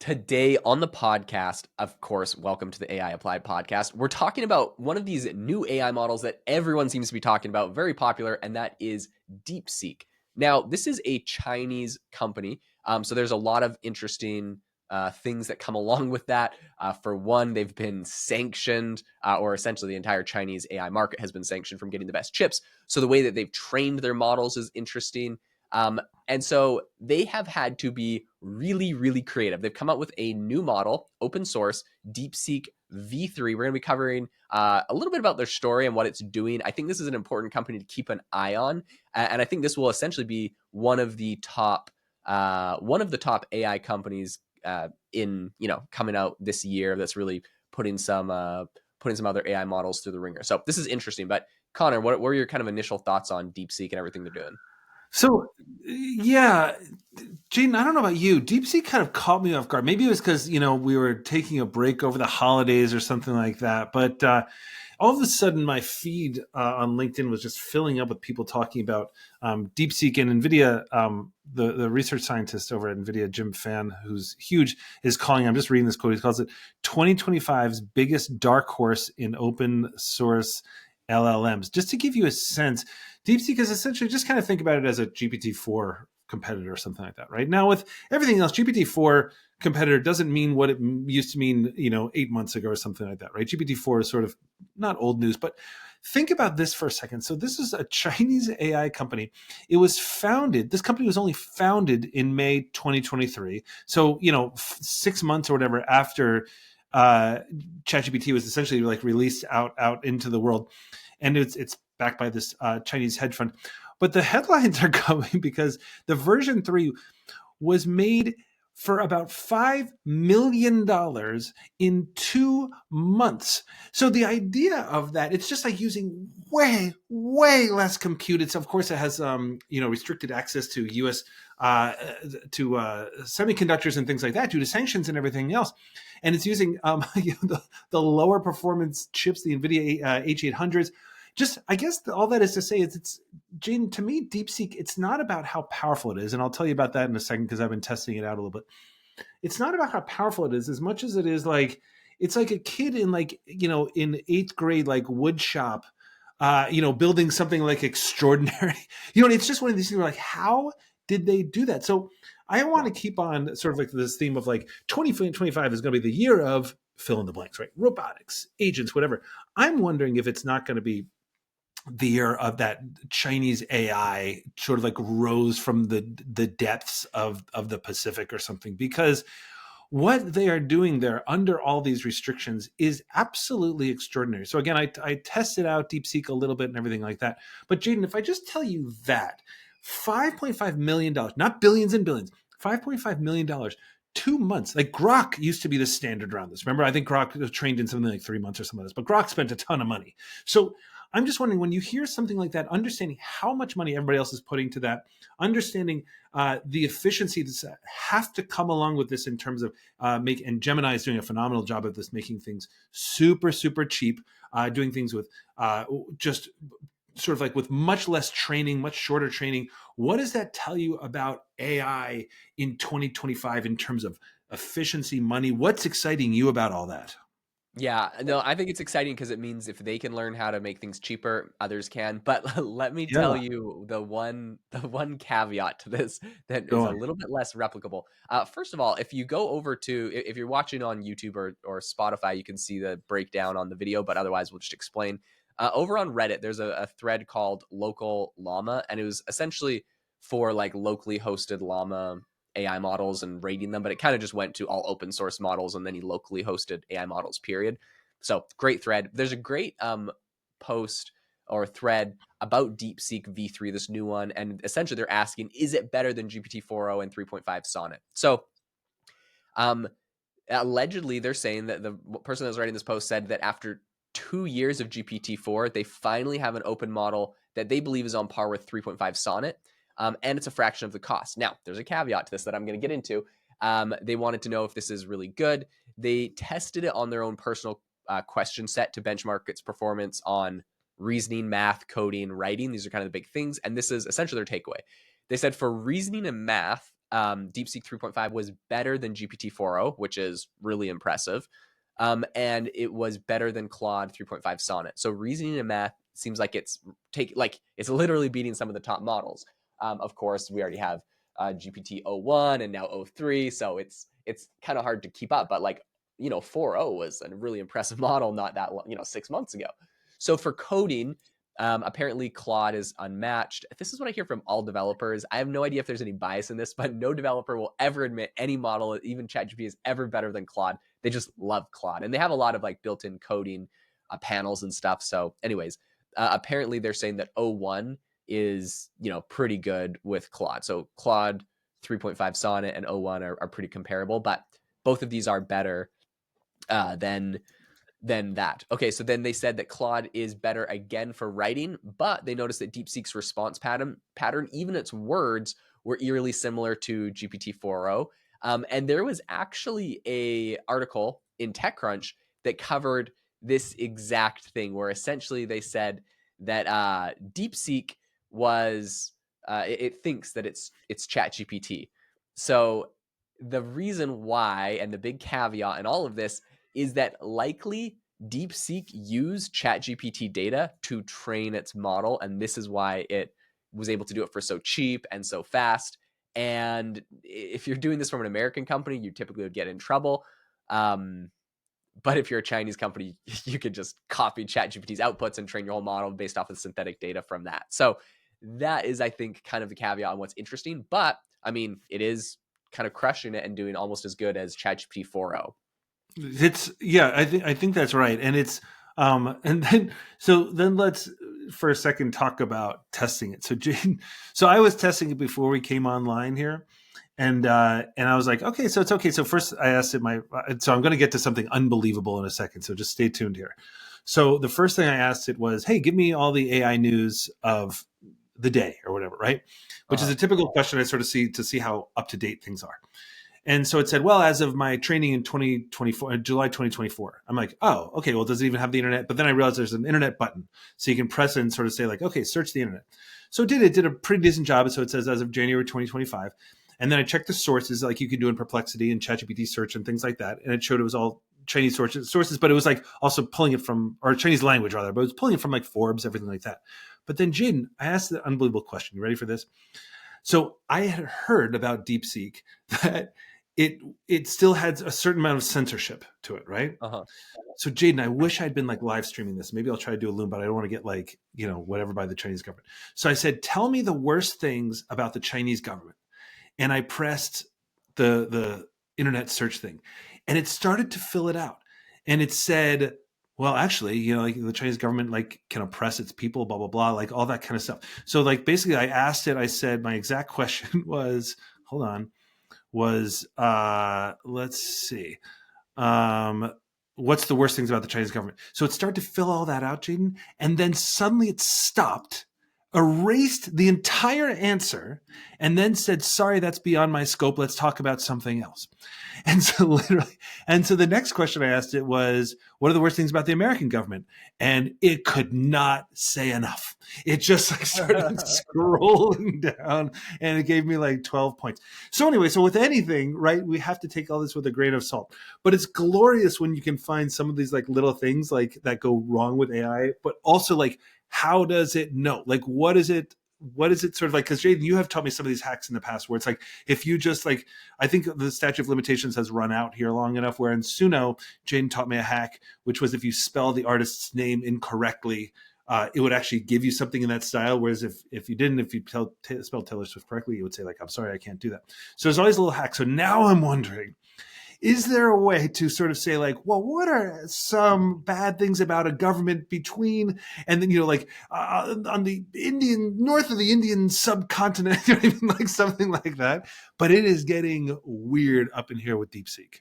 Today on the podcast, of course, welcome to the AI Applied podcast. We're talking about one of these new AI models that everyone seems to be talking about, very popular, and that is DeepSeek. Now, this is a Chinese company, so there's a lot of interesting things that come along with that. For one, they've been sanctioned, or essentially the entire Chinese AI market has been sanctioned from getting the best chips. So the way that they've trained their models is interesting. And so they have had to be really, really creative. They've come up with a new model, open source, DeepSeek V3. We're going to be covering a little bit about their story and what it's doing. I think this is an important company to keep an eye on, and I think this will essentially be one of the top AI companies in coming out this year. That's really putting some other AI models through the ringer. So this is interesting. But Connor, what were your kind of initial thoughts on DeepSeek and everything they're doing? So, yeah, Jaeden, I don't know about you. DeepSeek kind of caught me off guard. Maybe it was because, we were taking a break over the holidays or something like that. But all of a sudden, my feed on LinkedIn was just filling up with people talking about DeepSeek and NVIDIA. The research scientist over at NVIDIA, Jim Fan, who's huge, is calling, I'm just reading this quote, he calls it 2025's biggest dark horse in open source LLMs. Just to give you a sense, DeepSeek is essentially, just kind of think about it as a GPT-4 competitor or something like that, right? Now, with everything else, GPT-4 competitor doesn't mean what it used to mean, 8 months ago or something like that, right? GPT-4 is sort of not old news, but think about this for a second. So this is a Chinese AI company. This company was only founded in May 2023. So, 6 months or whatever after ChatGPT was essentially like released out into the world. And it's backed by this Chinese hedge fund. But the headlines are coming because the version 3 was made for about $5 million in 2 months. So the idea of that, it's just like using way, way less compute. Of course, it has restricted access to U.S. Semiconductors and things like that due to sanctions and everything else. And it's using the lower performance chips, the NVIDIA H800s. Just, I guess all that is to say is Jaeden, to me, DeepSeek, it's not about how powerful it is. And I'll tell you about that in a second because I've been testing it out a little bit. It's not about how powerful it is as much as it is like, it's like a kid in in 8th grade, like wood shop, building something like extraordinary. It's just one of these things where like, how did they do that? So I want to keep on sort of like this theme of like 2025 is going to be the year of fill in the blanks, right? Robotics, agents, whatever. I'm wondering if it's not going to be the year of that Chinese AI sort of like rose from the depths of the Pacific or something, because what they are doing there under all these restrictions is absolutely extraordinary. So again, I tested out DeepSeek a little bit and everything like that. But Jaeden, if I just tell you that $5.5 million, not billions and billions, $5.5 million, 2 months. Like Grok used to be the standard around this. Remember, I think Grok was trained in something like 3 months or something like this, but Grok spent a ton of money. So I'm just wondering, when you hear something like that, understanding how much money everybody else is putting to that, understanding the efficiency that have to come along with this in terms of and Gemini is doing a phenomenal job of this, making things super, super cheap, doing things with just sort of like with much less training, much shorter training. What does that tell you about AI in 2025 in terms of efficiency, money? What's exciting you about all that? Yeah, no, I think it's exciting because it means if they can learn how to make things cheaper, others can. But let me tell Yeah, you the one caveat to this that go is a on. little bit less replicable. First of all, if you go over to if you're watching on YouTube or Spotify, you can see the breakdown on the video. But otherwise, we'll just explain. Over on Reddit, there's a thread called Local Llama, and it was essentially for like locally hosted llama AI models and rating them, but it kind of just went to all open source models and then he locally hosted AI models, period. So great thread. There's a great post or thread about DeepSeek V3, this new one. And essentially they're asking, is it better than GPT-4o and 3.5 Sonnet? So allegedly they're saying that the person that was writing this post said that after 2 years of GPT-4, they finally have an open model that they believe is on par with 3.5 Sonnet. And it's a fraction of the cost. Now, there's a caveat to this that I'm going to get into. They wanted to know if this is really good. They tested it on their own personal question set to benchmark its performance on reasoning, math, coding, writing. These are kind of the big things. And this is essentially their takeaway. They said for reasoning and math, DeepSeek 3.5 was better than GPT-4o, which is really impressive. And it was better than Claude 3.5 Sonnet. So reasoning and math seems like it's literally beating some of the top models. Of course, we already have GPT-o1 and now o3, so it's kind of hard to keep up. But 4o was a really impressive model not that long, 6 months ago. So for coding, apparently Claude is unmatched. This is what I hear from all developers. I have no idea if there's any bias in this, but no developer will ever admit any model, even ChatGPT, is ever better than Claude. They just love Claude, and they have a lot of built-in coding panels and stuff. So, anyways, apparently they're saying that o1 is pretty good with Claude. So Claude 3.5 Sonnet and o1 are pretty comparable, but both of these are better than that. Okay, so then they said that Claude is better again for writing, but they noticed that DeepSeek's response pattern, even its words, were eerily similar to GPT-4o. And there was actually a article in TechCrunch that covered this exact thing, where essentially they said that DeepSeek it thinks that it's ChatGPT. So the reason why, and the big caveat in all of this, is that likely DeepSeek used ChatGPT data to train its model, and this is why it was able to do it for so cheap and so fast. And if you're doing this from an American company, you typically would get in trouble. But if you're a Chinese company, you could just copy ChatGPT's outputs and train your whole model based off of synthetic data from that. So that is, I think, kind of the caveat on what's interesting. But I mean, it is kind of crushing it and doing almost as good as ChatGPT 4o. I think that's right. And it's and then let's for a second talk about testing it. So Jane, so I was testing it before we came online here. And I was like, okay, so it's okay. So first I asked it so I'm going to get to something unbelievable in a second. So just stay tuned here. So the first thing I asked it was, hey, give me all the AI news of the day or whatever, right? Which is a typical question I sort of see to see how up to date things are. And so it said, well, as of my training in 2024, July 2024, I'm like, oh, okay, well, does it even have the internet? But then I realized there's an internet button. So you can press it and sort of say okay, search the internet. So it did a pretty decent job. So it says as of January 2025. And then I checked the sources like you can do in Perplexity and ChatGPT search and things like that. And it showed it was all Chinese sources, but it was also pulling it from, or Chinese language rather, but it was pulling it from Forbes, everything like that. But then Jaeden, I asked the unbelievable question. You ready for this? So I had heard about DeepSeek that it still had a certain amount of censorship to it, right? Uh-huh. So Jaeden, I wish I'd been live streaming this. Maybe I'll try to do a Loom, but I don't want to get whatever by the Chinese government. So I said, tell me the worst things about the Chinese government. And I pressed the internet search thing, and it started to fill it out. And it said, well, actually, the Chinese government can oppress its people, blah, blah, blah, all that kind of stuff. So basically I asked it, I said, my exact question was, hold on, let's see. What's the worst things about the Chinese government? So it started to fill all that out, Jaeden, and then suddenly it stopped, erased the entire answer, and then said, sorry, that's beyond my scope. Let's talk about something else. And so the next question I asked it was, what are the worst things about the American government? And it could not say enough. It just started scrolling down, and it gave me 12 points. So anyway, so with anything, right, we have to take all this with a grain of salt. But it's glorious when you can find some of these little things that go wrong with AI, but also how does it know? What is it sort of because Jaeden, you have taught me some of these hacks in the past where it's if you just I think the statute of limitations has run out here long enough, where in Suno, Jaeden taught me a hack, which was if you spell the artist's name incorrectly, it would actually give you something in that style. Whereas if you didn't, if you spelled Taylor Swift correctly, it would say I'm sorry, I can't do that. So there's always a little hack. So now I'm wondering, is there a way to sort of say well, what are some bad things about a government between, and then on the north of the Indian subcontinent, something like that? But it is getting weird up in here with DeepSeek.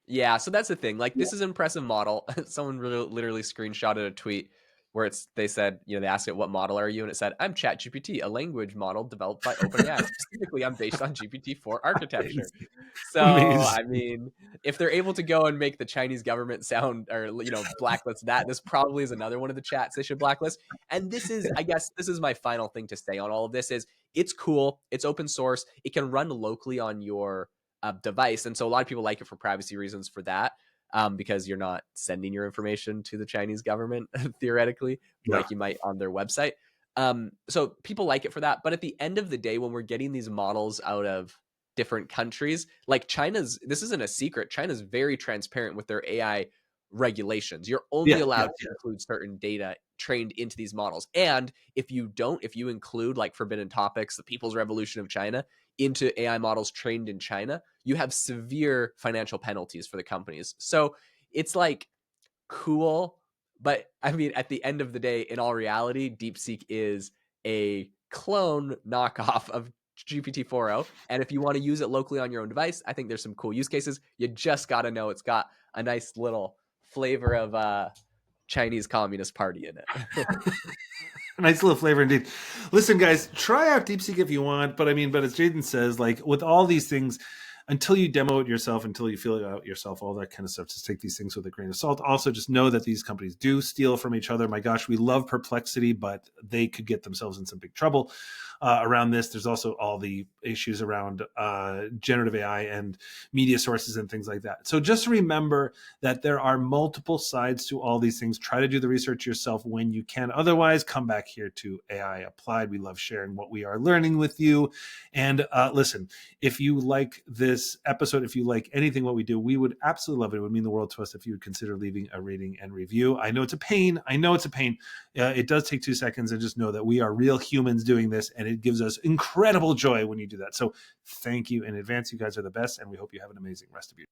Yeah, so that's the thing. This is an impressive model. Someone literally screenshotted a tweet where they said, they asked it, what model are you? And it said, I'm ChatGPT, a language model developed by OpenAI. Specifically, I'm based on GPT-4 architecture. So, Amazing. I mean, if they're able to go and make the Chinese government sound, or, blacklist that, this probably is another one of the chats they should blacklist. And this is, I guess, this is my final thing to say on all of this is it's cool. It's open source. It can run locally on your device. And so a lot of people like it for privacy reasons for that. Because you're not sending your information to the Chinese government, theoretically, Yeah. like you might on their website. So people like it for that. But at the end of the day, when we're getting these models out of different countries, like this isn't a secret. China's very transparent with their AI regulations. You're only Yeah. allowed Yeah. to include certain data trained into these models. And if you include like forbidden topics, the People's Revolution of China, into AI models trained in China, you have severe financial penalties for the companies. So it's like cool, but I mean, at the end of the day, in all reality, DeepSeek is a clone knockoff of GPT-4o. And if you want to use it locally on your own device, I think there's some cool use cases. You just got to know it's got a nice little flavor of Chinese Communist Party in it. Nice little flavor indeed. Listen, guys, try out DeepSeek if you want, but as Jaeden says, like with all these things, until you demo it yourself, until you feel it out yourself, all that kind of stuff, just take these things with a grain of salt. Also, just know that these companies do steal from each other. My gosh, we love Perplexity, but they could get themselves in some big trouble around this. There's also all the issues around generative AI and media sources and things like that. So just remember that there are multiple sides to all these things. Try to do the research yourself when you can. Otherwise, come back here to AI Applied. We love sharing what we are learning with you. And listen, if you like this episode, if you like anything what we do, we would absolutely love it. It would mean the world to us if you would consider leaving a rating and review. I know it's a pain. It does take 2 seconds, and just know that we are real humans doing this, and it gives us incredible joy when you do that. So thank you in advance. You guys are the best, and we hope you have an amazing rest of your day.